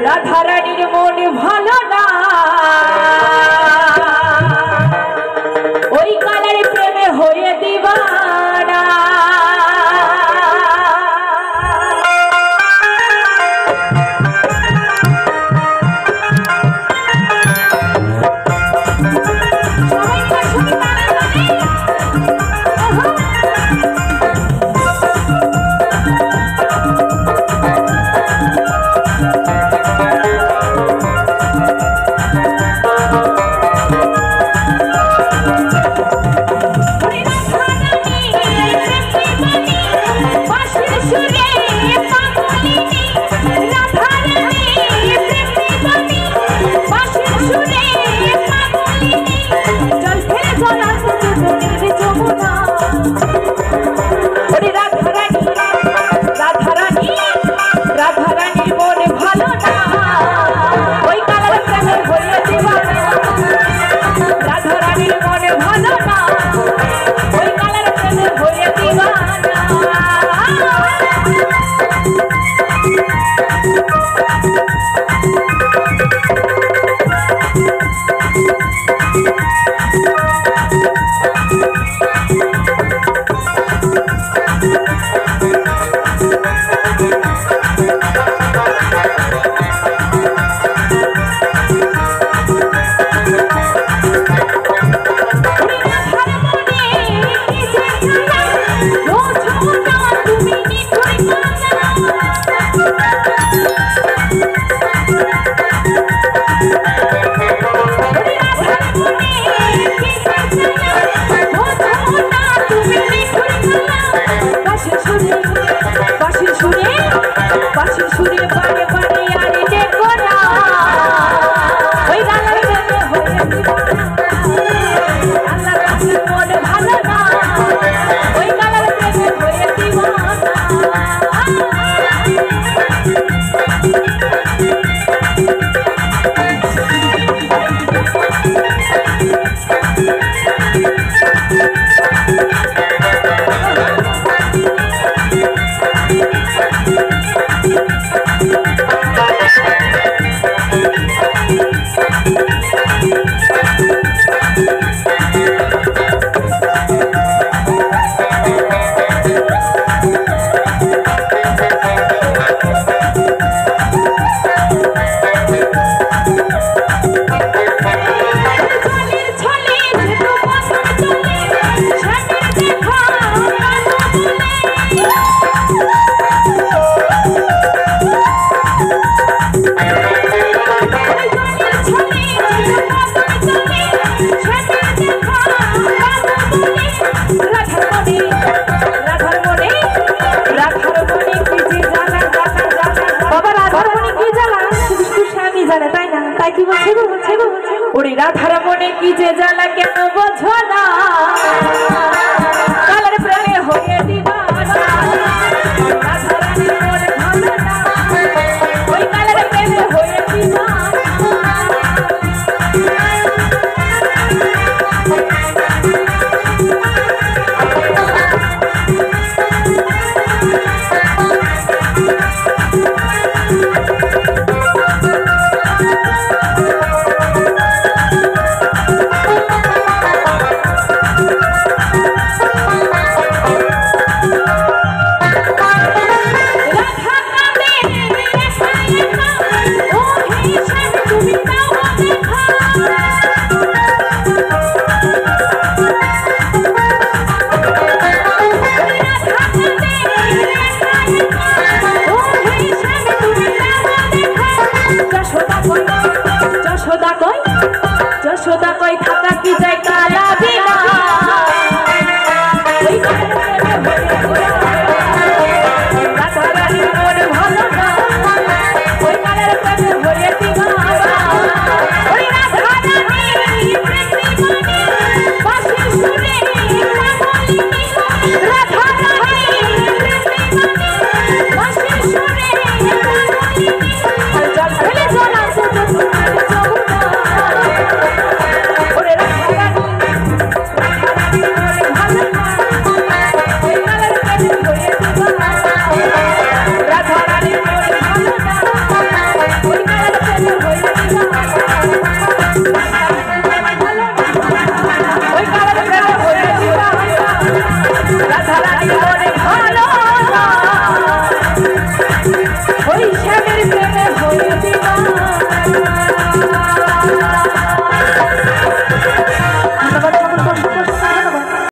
রাধারানীর মন ভালো না ওই কালের প্রেমে হয়ে দিবানা রাধার মনে কি যে জ্বালা কেন বোঝো না কালের প্রেমে হয়ে দিবানা রাধারানীর মন ভালো না ওই কালের প্রেমে হয়ে দিবানা যশোদা কই থাকা কি যায় কালা বিনা রাধারানীর মন ভালো না ওই কালের প্রেমে হয়ে দিবানা ওই রাধারানী প্রেমিকানি বাঁশির সুরে পাগলিনী রাধারানী প্রেমিকানি বাঁশির সুরে পাগলিনী আর জল ফেলে জল আসে তোমার যমুনা ওরে রাধারানী রাধা রানী